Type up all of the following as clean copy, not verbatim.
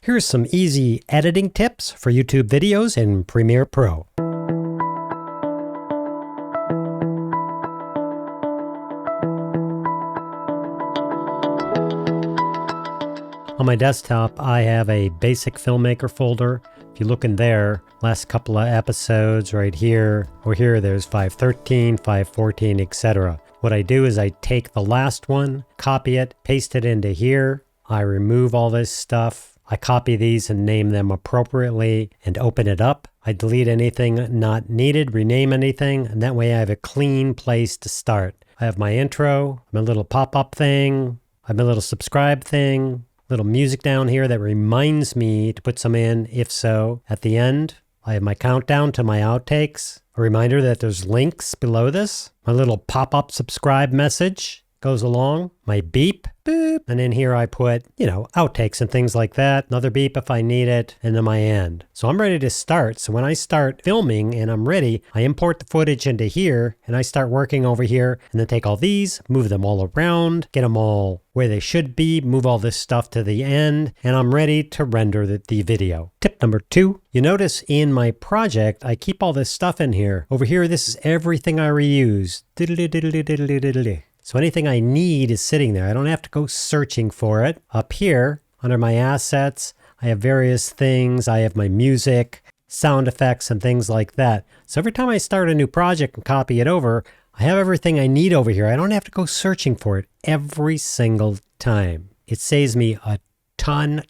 Here's some easy editing tips for YouTube videos in Premiere Pro. On my desktop, I have a basic Filmmaker folder. If you look in there, last couple of episodes right here, or here, there's 513, 514, etc. What I do is I take the last one, copy it, paste it into here. I remove all this stuff. I copy these and name them appropriately and open it up. I delete anything not needed, rename anything, and that way I have a clean place to start. I have my intro, my little pop-up thing, I have my little subscribe thing, little music down here that reminds me to put some in, if so. At the end, I have my countdown to my outtakes, a reminder that there's links below this, my little pop-up subscribe message goes along, my beep, boop, and in here I put, outtakes and things like that, another beep if I need it, and then my end. So I'm ready to start. So when I start filming and I'm ready, I import the footage into here and I start working over here and then take all these, move them all around, get them all where they should be, move all this stuff to the end, and I'm ready to render the video. Tip number 2, you notice in my project, I keep all this stuff in here. Over here, this is everything I reuse. So anything I need is sitting there. I don't have to go searching for it. Up here, under my assets, I have various things. I have my music, sound effects, and things like that. So every time I start a new project and copy it over, I have everything I need over here. I don't have to go searching for it every single time. It saves me a ton of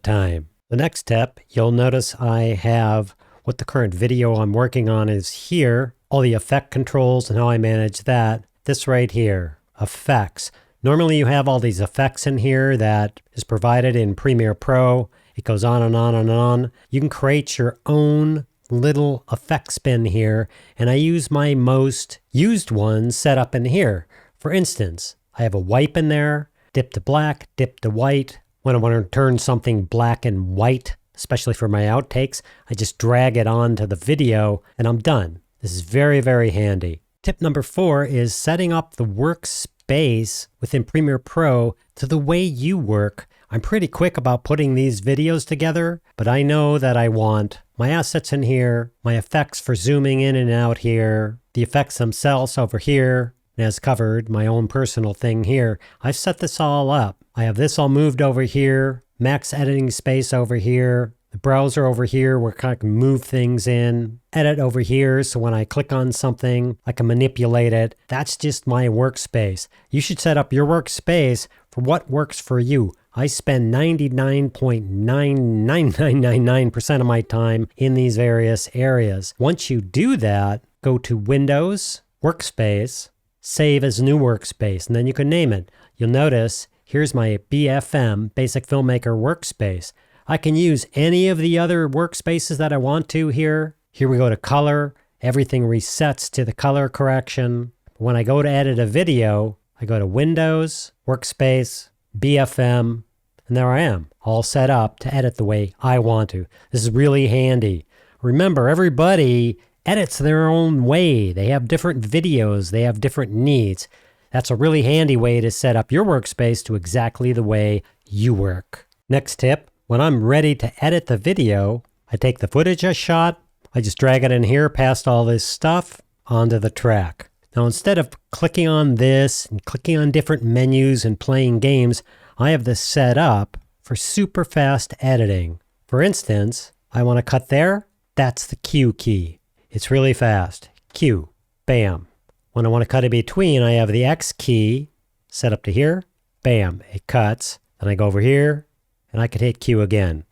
time. The next step, you'll notice I have what the current video I'm working on is here, all the effect controls and how I manage that. This right here, effects. Normally you have all these effects in here that is provided in Premiere Pro. It goes on and on and on. You can create your own little effects bin here, and I use my most used ones set up in here. For instance, I have a wipe in there, dip to black, dip to white. When I want to turn something black and white, especially for my outtakes, I just drag it onto the video and I'm done. This is very, very handy. Tip number 4 is setting up the workspace within Premiere Pro to the way you work. I'm pretty quick about putting these videos together, but I know that I want my assets in here, my effects for zooming in and out here, the effects themselves over here, and as covered, my own personal thing here. I've set this all up. I have this all moved over here, max editing space over here, the browser over here where I can move things in, edit over here so when I click on something, I can manipulate it. That's just my workspace. You should set up your workspace for what works for you. I spend 99.99999% of my time in these various areas. Once you do that, go to Windows, Workspace, Save as New Workspace, and then you can name it. You'll notice here's my BFM, Basic Filmmaker Workspace. I can use any of the other workspaces that I want to here. Here we go to color. Everything resets to the color correction. When I go to edit a video, I go to Windows, Workspace, BFM, and there I am, all set up to edit the way I want to. This is really handy. Remember, everybody edits their own way. They have different videos. They have different needs. That's a really handy way to set up your workspace to exactly the way you work. Next tip. When I'm ready to edit the video, I take the footage I shot, I just drag it in here past all this stuff onto the track. Now instead of clicking on this and clicking on different menus and playing games, I have this set up for super fast editing. For instance, I want to cut there, that's the Q key. It's really fast. Q, bam. When I want to cut in between, I have the X key set up to here, bam, it cuts. Then I go over here, and I could hit Q again.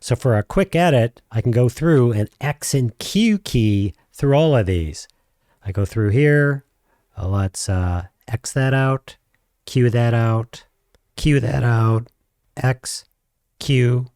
So for a quick edit, I can go through and X and Q key through all of these. I go through here, let's X that out, Q that out, Q that out, X, Q,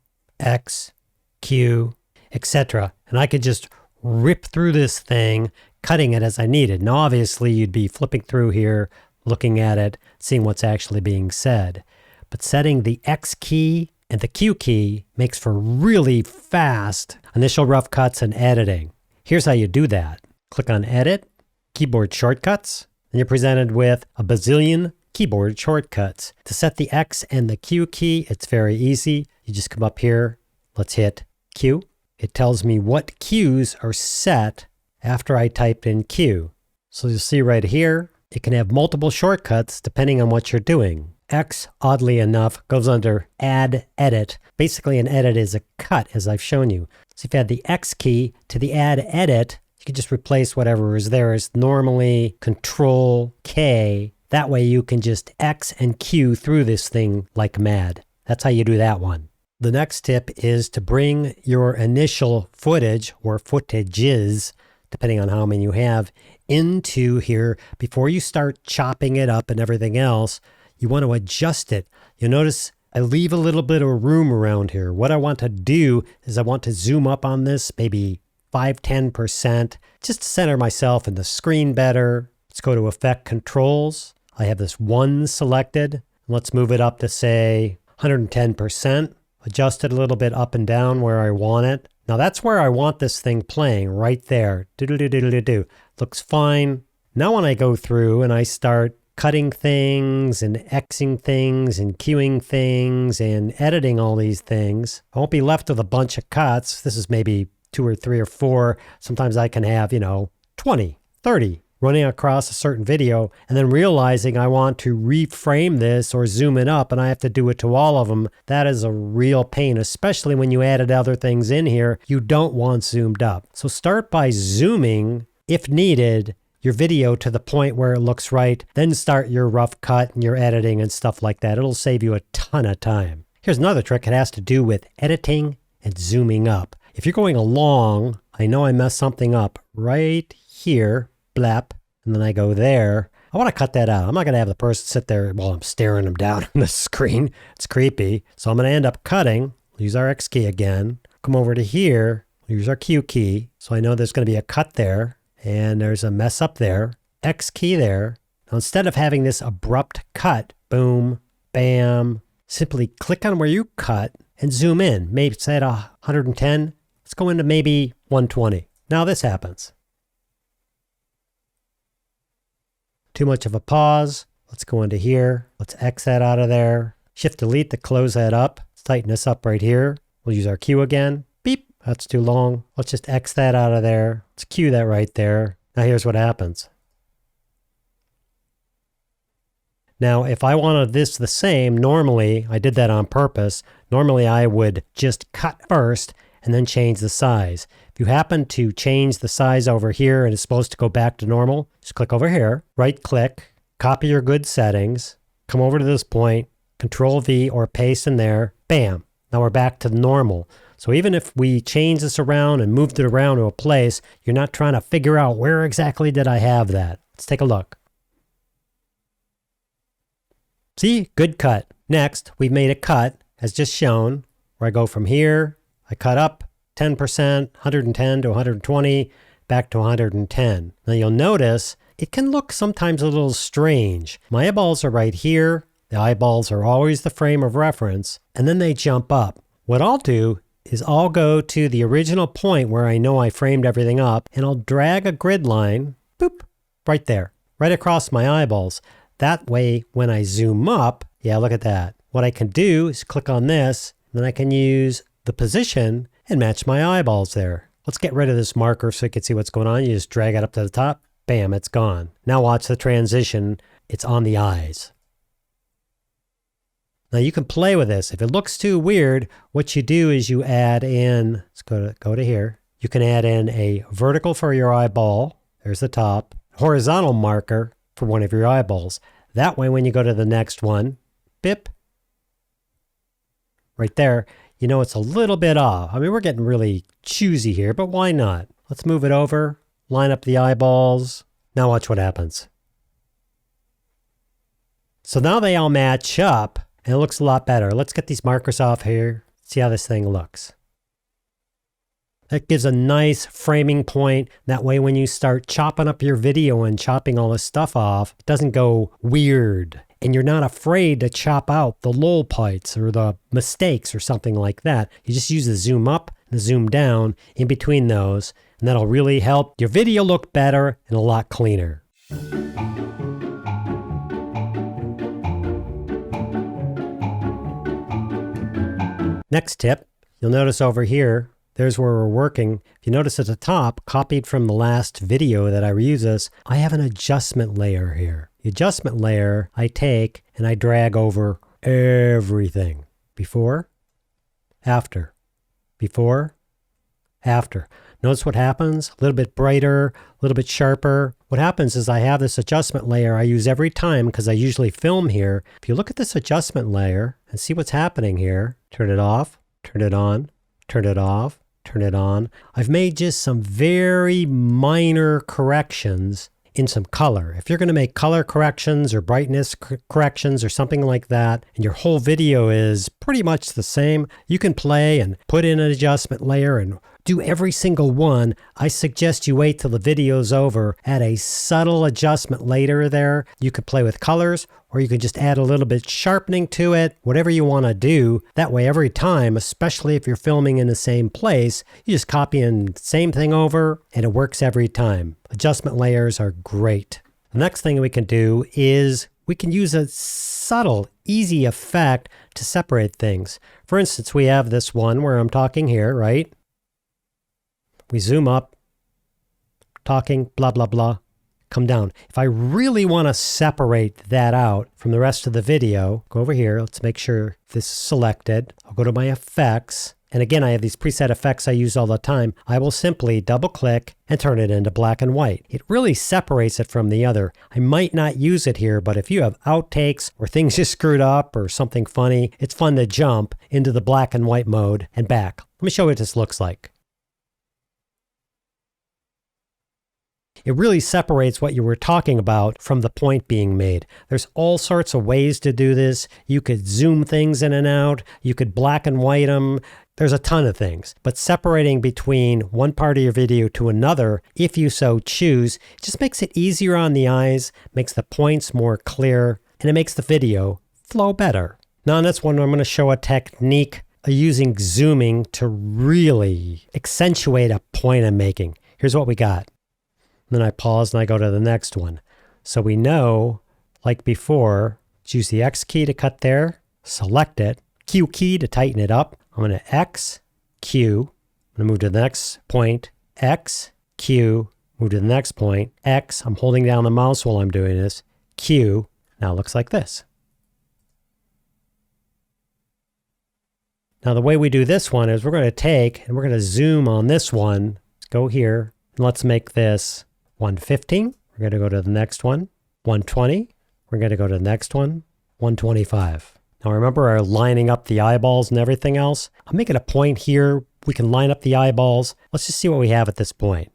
etc. And I could just rip through this thing, cutting it as I needed. Now obviously you'd be flipping through here, looking at it, seeing what's actually being said. But setting the X key and the Q key makes for really fast initial rough cuts and editing. Here's how you do that. Click on Edit, Keyboard Shortcuts, and you're presented with a bazillion keyboard shortcuts. To set the X and the Q key, it's very easy. You just come up here. Let's hit Q. It tells me what cues are set after I typed in Q. So you'll see right here, it can have multiple shortcuts depending on what you're doing. X, oddly enough, goes under Add Edit. Basically, an edit is a cut, as I've shown you. So if you add the X key to the Add Edit, you can just replace whatever is there as normally Control K. That way you can just X and Q through this thing like mad. That's how you do that one. The next tip is to bring your initial footage or footages, depending on how many you have, into here before you start chopping it up and everything else. You want to adjust it. You'll notice I leave a little bit of room around here. What I want to do is I want to zoom up on this, maybe 5-10%, just to center myself in the screen better. Let's go to Effect Controls. I have this 1 selected. Let's move it up to, say, 110%. Adjust it a little bit up and down where I want it. Now that's where I want this thing playing, right there. Do-do-do-do-do-do. Looks fine. Now when I go through and I start cutting things and Xing things and queuing things and editing all these things, I won't be left with a bunch of cuts. This is maybe 2 or 3 or 4. Sometimes I can have, 20, 30 running across a certain video and then realizing I want to reframe this or zoom it up and I have to do it to all of them. That is a real pain, especially when you added other things in here you don't want zoomed up. So start by zooming, if needed, your video to the point where it looks right, then start your rough cut and your editing and stuff like that. It'll save you a ton of time. Here's another trick. It has to do with editing and zooming up. If you're going along, I know I messed something up right here, blap, and then I go there. I want to cut that out. I'm not going to have the person sit there while I'm staring them down on the screen. It's creepy. So I'm going to end up cutting. Use our X key again. Come over to here. Use our Q key. So I know there's going to be a cut there. And there's a mess up there. X key there. Now instead of having this abrupt cut, boom, bam, simply click on where you cut and zoom in. Maybe say at 110. Let's go into maybe 120. Now this happens. Too much of a pause. Let's go into here. Let's X that out of there. Shift delete to close that up. Let's tighten this up right here. We'll use our Q again. Beep. That's too long. Let's just X that out of there. Let's Q that right there. Now here's what happens. Now, if I wanted this the same, normally, I did that on purpose. Normally, I would just cut first and then change the size. If you happen to change the size over here and it's supposed to go back to normal, just click over here, right click, copy your good settings, come over to this point, Control V or paste in there, bam. Now we're back to normal. So even if we change this around and moved it around to a place, you're not trying to figure out where exactly did I have that. Let's take a look. See, good cut. Next, we've made a cut, as just shown, where I go from here, I cut up 10%, 110 to 120, back to 110. Now you'll notice it can look sometimes a little strange. My eyeballs are right here. The eyeballs are always the frame of reference, and then they jump up. What I'll do is I'll go to the original point where I know I framed everything up, and I'll drag a grid line, boop, right there, right across my eyeballs. That way, when I zoom up, yeah, look at that. What I can do is click on this, and then I can use the position and match my eyeballs there. Let's get rid of this marker so you can see what's going on. You just drag it up to the top, bam, it's gone. Now watch the transition. It's on the eyes. Now you can play with this. If it looks too weird, what you do is you add in, let's go to here. You can add in a vertical for your eyeball. There's the top. Horizontal marker for one of your eyeballs. That way when you go to the next one, bip, right there, you know it's a little bit off. I mean, we're getting really choosy here, but why not? Let's move it over, line up the eyeballs. Now watch what happens. So now they all match up. And it looks a lot better. Let's get these markers off here. See how this thing looks. That gives a nice framing point. That way when you start chopping up your video and chopping all this stuff off, it doesn't go weird. And you're not afraid to chop out the lull points or the mistakes or something like that. You just use the zoom up and the zoom down in between those. And that'll really help your video look better and a lot cleaner. Next tip, you'll notice over here, there's where we're working. If you notice at the top, copied from the last video that I reuse this, I have an adjustment layer here. The adjustment layer I take and I drag over everything. Before, after, before, after. Notice what happens? A little bit brighter, a little bit sharper. What happens is I have this adjustment layer I use every time because I usually film here. If you look at this adjustment layer and see what's happening here, turn it off, turn it on, turn it off, turn it on. I've made just some very minor corrections in some color. If you're going to make color corrections or brightness corrections or something like that, and your whole video is pretty much the same, you can play and put in an adjustment layer and do every single one. I suggest you wait till the video's over, add a subtle adjustment later there. You could play with colors, or you could just add a little bit sharpening to it, whatever you want to do. That way every time, especially if you're filming in the same place, you just copy the same thing over and it works every time. Adjustment layers are great. The next thing we can do is we can use a subtle, easy effect to separate things. For instance, we have this one where I'm talking here, right? We zoom up, talking, blah, blah, blah, come down. If I really want to separate that out from the rest of the video, go over here. Let's make sure this is selected. I'll go to my effects. And again, I have these preset effects I use all the time. I will simply double click and turn it into black and white. It really separates it from the other. I might not use it here, but if you have outtakes or things just screwed up or something funny, it's fun to jump into the black and white mode and back. Let me show you what this looks like. It really separates what you were talking about from the point being made. There's all sorts of ways to do this. You could zoom things in and out. You could black and white them. There's a ton of things. But separating between one part of your video to another, if you so choose, just makes it easier on the eyes, makes the points more clear, and it makes the video flow better. Now, in this one, I'm going to show a technique of using zooming to really accentuate a point I'm making. Here's what we got. Then I pause and I go to the next one. So we know, like before, use the X key to cut there, select it, Q key to tighten it up. I'm going to X, Q, I'm going to move to the next point, X, Q, move to the next point, X, I'm holding down the mouse while I'm doing this, Q, now it looks like this. Now the way we do this one is we're going to take and we're going to zoom on this one. Let's go here and let's make this 115. We're going to go to the next one. 120. We're going to go to the next one. 125. Now remember our lining up the eyeballs and everything else? I'm making a point here. We can line up the eyeballs. Let's just see what we have at this point.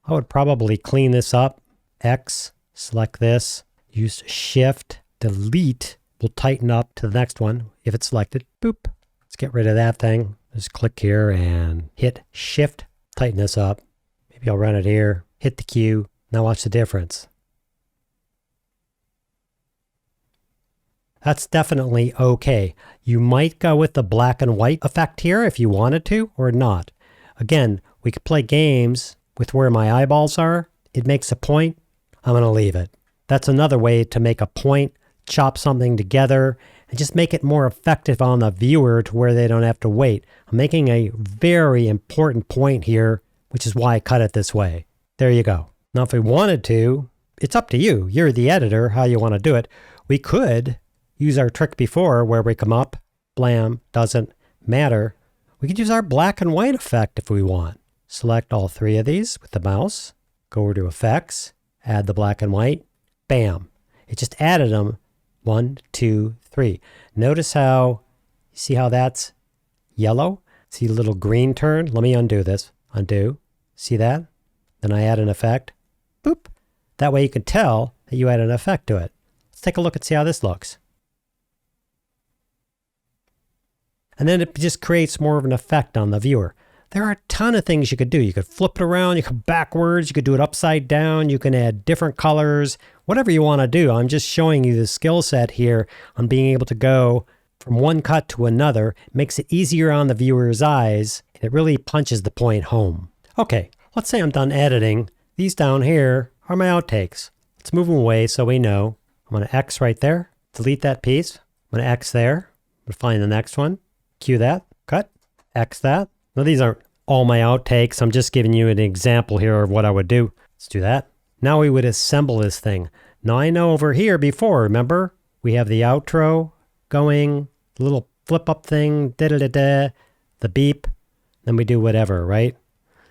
I would probably clean this up. X, select this. Use Shift, Delete. We'll tighten up to the next one if it's selected. Boop. Let's get rid of that thing. Just click here and hit Shift. Tighten this up. Maybe I'll run it here. Hit the Q. Now watch the difference. That's definitely okay. You might go with the black and white effect here if you wanted to or not. Again, we could play games with where my eyeballs are. It makes a point. I'm going to leave it. That's another way to make a point, chop something together, and just make it more effective on the viewer to where they don't have to wait. I'm making a very important point here, which is why I cut it this way. There you go. Now, if we wanted to, it's up to you. You're the editor, how you want to do it. We could use our trick before where we come up, blam, doesn't matter. We could use our black and white effect if we want. Select all three of these with the mouse, go over to Effects, add the black and white, bam. It just added them. 1, 2, 3. Notice how, you see how that's yellow? See the little green turn? Let me undo this. Undo. See that? Then I add an effect. Boop. That way you can tell that you add an effect to it. Let's take a look and see how this looks. And then it just creates more of an effect on the viewer. There are a ton of things you could do. You could flip it around, you could backwards, you could do it upside down, you can add different colors, whatever you want to do. I'm just showing you the skill set here on being able to go from one cut to another. It makes it easier on the viewer's eyes, and it really punches the point home. Okay, let's say I'm done editing. These down here are my outtakes. Let's move them away so we know. I'm going to X right there, delete that piece, I'm going to X there. I'm going to find the next one. Cue that. Cut. X that. Now these aren't all my outtakes. I'm just giving you an example here of what I would do. Let's do that. Now we would assemble this thing. Now I know over here before, remember? We have the outro going, the little flip up thing, da-da-da-da, the beep, then we do whatever, right?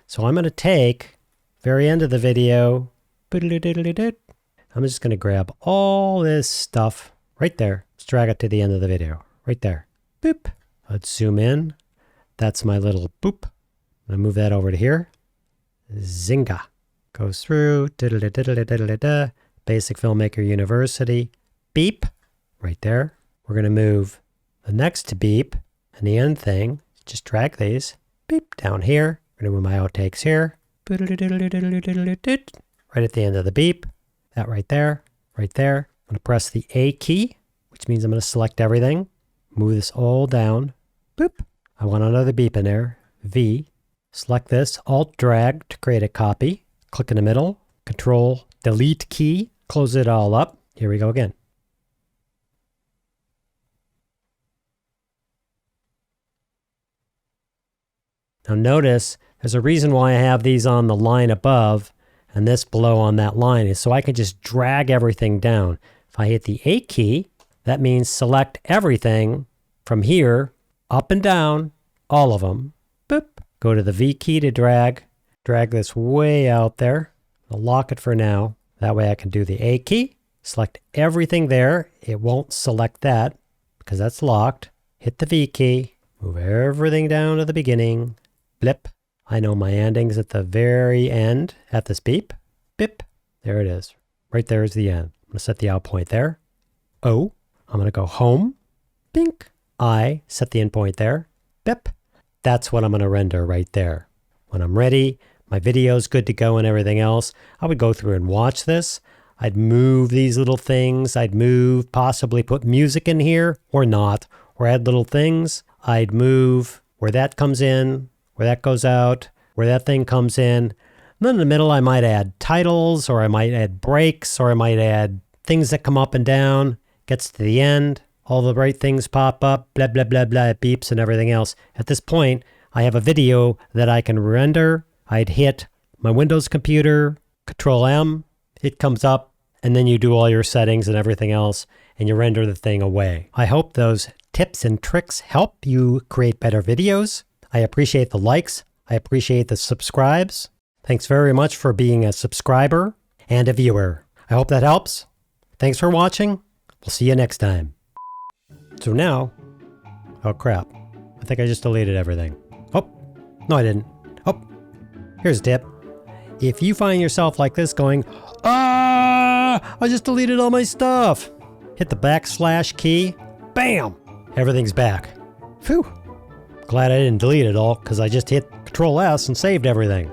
So I'm going to take, very end of the video, I'm just going to grab all this stuff right there. Let's drag it to the end of the video, right there. Boop. Let's zoom in. That's my little boop. I'm going to move that over to here. Zynga. Goes through, da-da-da-da-da-da-da-da, Basic Filmmaker University, beep, right there. We're going to move the next beep and the end thing. Just drag these, beep, down here. We're going to move my outtakes here. Right at the end of the beep. That right there, right there. I'm going to press the A key, which means I'm going to select everything. Move this all down. Boop. I want another beep in there. V. Select this, Alt drag to create a copy. Click in the middle, Control Delete key, close it all up. Here we go again. Now notice there's a reason why I have these on the line above and this below on that line is so I can just drag everything down. If I hit the A key, that means select everything from here, up and down, all of them. Boop. Go to the V key to drag. Drag this way out there. I'll lock it for now. That way I can do the A key. Select everything there. It won't select that because that's locked. Hit the V key. Move everything down to the beginning. Blip. I know my ending's at the very end at this beep. Bip. There it is. Right there is the end. I'm going to set the out point there. O. I'm going to go home. Bink. I. Set the end point there. Bip. That's what I'm going to render right there. When I'm ready, my video's good to go and everything else, I would go through and watch this. I'd move these little things. I'd move, possibly put music in here or not, or add little things. I'd move where that comes in, where that goes out, where that thing comes in. And then in the middle, I might add titles, or I might add breaks, or I might add things that come up and down. Gets to the end, all the right things pop up, blah, blah, blah, blah, it beeps and everything else. At this point, I have a video that I can render. I'd hit my Windows computer, Control M, it comes up, and then you do all your settings and everything else, and you render the thing away. I hope those tips and tricks help you create better videos. I appreciate the likes. I appreciate the subscribes. Thanks very much for being a subscriber and a viewer. I hope that helps. Thanks for watching. We'll see you next time. So now, oh crap, I think I just deleted everything. Oh, no I didn't. Oh, here's a tip. If you find yourself like this going, I just deleted all my stuff. Hit the backslash key, bam, everything's back. Phew. Glad I didn't delete it all because I just hit Control S and saved everything.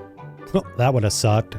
Well, that would have sucked.